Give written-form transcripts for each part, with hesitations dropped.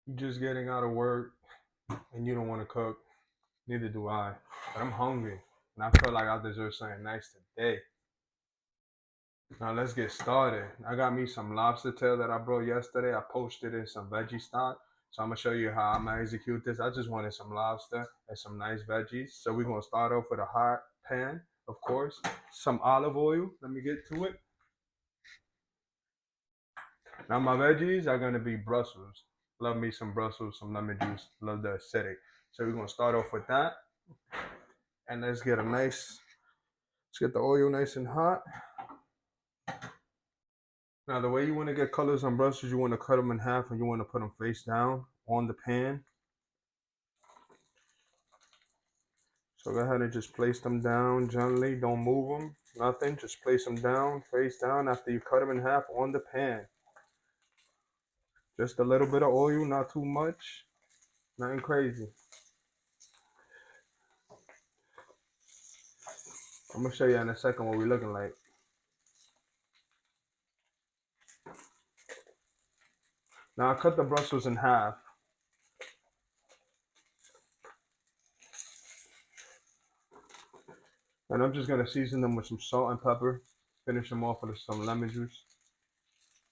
You're just getting out of work and you don't want to cook. Neither do I. But I'm hungry and I feel like I deserve something nice today. Now let's get started. I got me some lobster tail that I brought yesterday. I posted in some veggie stock. So I'm gonna show you how I'm gonna execute this. I just wanted some lobster and some nice veggies. So we're gonna start off with a hot pan, of course. Some olive oil. Let me get to it. Now my veggies are gonna be Brussels. Love me some Brussels, some lemon juice. Love the acidic. So we're gonna start off with that, and let's get let's get the oil nice and hot. Now the way you want to get colors on Brussels, you want to cut them in half and you want to put them face down on the pan. So go ahead and just place them down gently. Don't move them, nothing. Just place them down, face down after you cut them in half on the pan. Just a little bit of oil, not too much, nothing crazy. I'm gonna show you in a second what we're looking like. Now I cut the Brussels in half. And I'm just gonna season them with some salt and pepper. Finish them off with some lemon juice.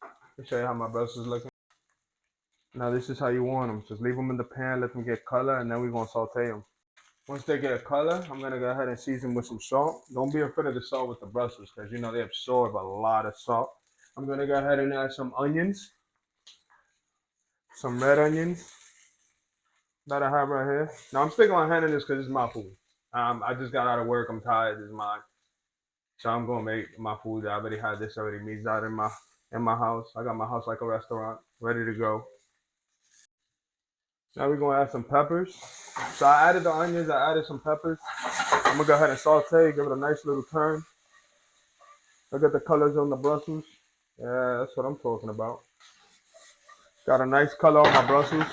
Let me show you how my Brussels looking. Now this is how you want them. Just leave them in the pan, let them get color, and then we're gonna saute them. Once they get a color, I'm gonna go ahead and season with some salt. Don't be afraid of the salt with the Brussels, because you know they absorb a lot of salt. I'm gonna go ahead and add some onions, some red onions that I have right here. Now I'm sticking my hand in this because it's my food. I just got out of work. I'm tired. It's mine, so I'm gonna make my food. I already had this already mixed out in my house. I got my house like a restaurant, ready to go. Now we're gonna add some peppers. So I added the onions. I added some peppers. I'm gonna go ahead and saute. Give it a nice little turn. Look at the colors on the Brussels. Yeah, that's what I'm talking about. Got a nice color on my Brussels.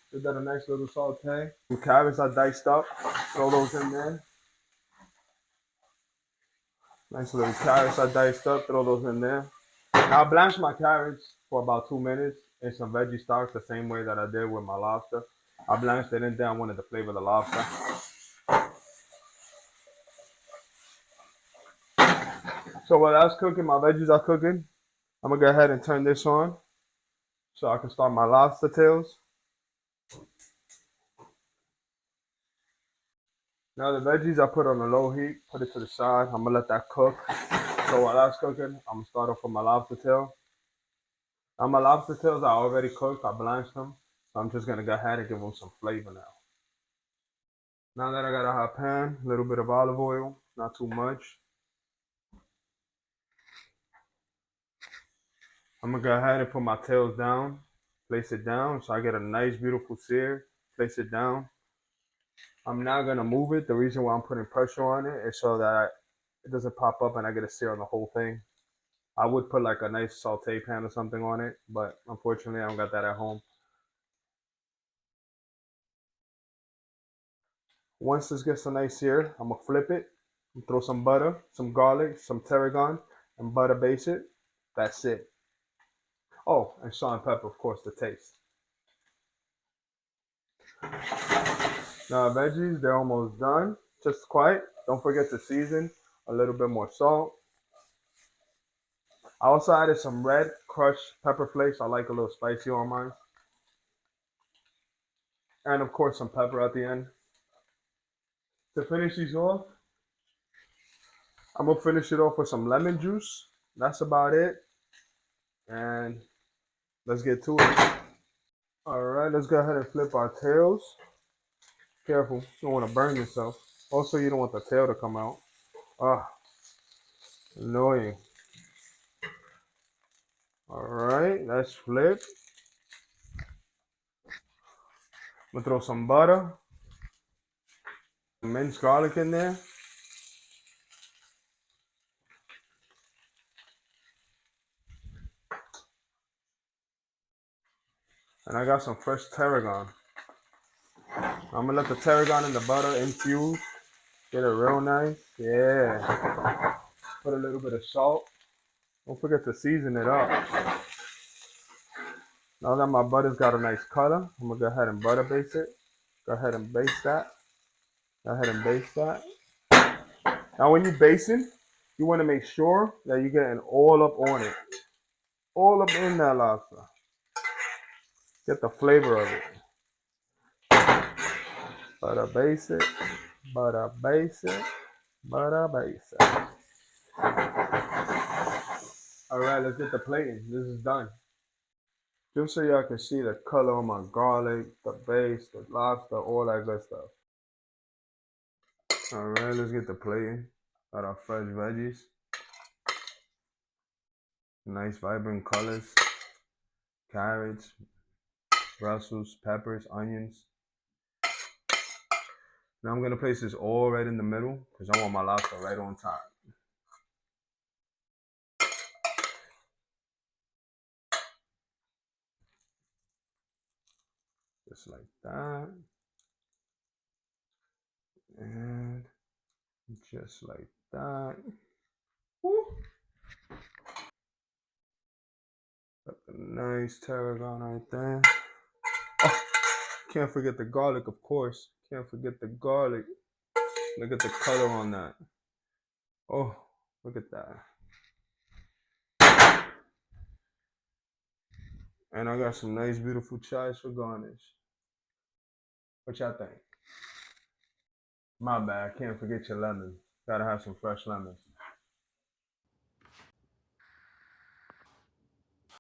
Give that a nice little saute. Some carrots I diced up. Throw those in there. Nice little carrots I diced up. Throw those in there. Now I blanched my carrots for about 2 minutes in some veggie stock, the same way that I did with my lobster. I blanched it in there. I wanted to flavor the lobster. So while that's cooking, my veggies are cooking. I'm gonna go ahead and turn this on so I can start my lobster tails. Now the veggies I put on a low heat, put it to the side. I'm gonna let that cook. So while that's cooking, I'm gonna start off with my lobster tail. Now my lobster tails are already cooked. I blanched them. So I'm just gonna go ahead and give them some flavor now. Now that I got a hot pan, a little bit of olive oil, not too much. I'm gonna go ahead and put my tails down, place it down so I get a nice beautiful sear. Place it down. I'm not gonna move it. The reason why I'm putting pressure on it is so that it doesn't pop up and I get a sear on the whole thing. I would put like a nice saute pan or something on it, but unfortunately I don't got that at home. Once this gets a nice sear, I'm gonna flip it, throw some butter, some garlic, some tarragon, and butter base it. That's it. Oh, and salt and pepper, of course, to taste. Now veggies, they're almost done. Just quiet. Don't forget to season a little bit more salt. I also added some red crushed pepper flakes. I like a little spicy on mine. And of course some pepper at the end. To finish these off, I'm gonna finish it off with some lemon juice. That's about it. And let's get to it. Alright, let's go ahead and flip our tails. Careful, you don't want to burn yourself. Also, you don't want the tail to come out. Ah, annoying. Alright, let's flip. I'm gonna throw some butter, minced garlic in there. And I got some fresh tarragon. I'm gonna let the tarragon and the butter infuse. Get it real nice. Yeah. Put a little bit of salt. Don't forget to season it up. Now that my butter's got a nice color, I'm gonna go ahead and butter base it. Go ahead and base that. Go ahead and base that. Now when you're basting, you want to make sure that you're getting all up on it. All up in that lobster. Get the flavor of it. Butter base it. Butter base it. Butter base it. Alright, let's get the plating. This is done. Just so y'all can see the color on my garlic, the base, the lobster, all that good stuff. Alright, let's get the plating. Got our fresh veggies. Nice vibrant colors. Carrots, Brussels, peppers, onions. Now I'm gonna place this all right in the middle because I want my lobster right on top. Just like that. And just like that. Woo. Got the nice tarragon right there. Oh, can't forget the garlic, of course. Can't forget the garlic. Look at the color on that. Oh, look at that. And I got some nice, beautiful chives for garnish. What y'all think? My bad, can't forget your lemon. Gotta have some fresh lemons.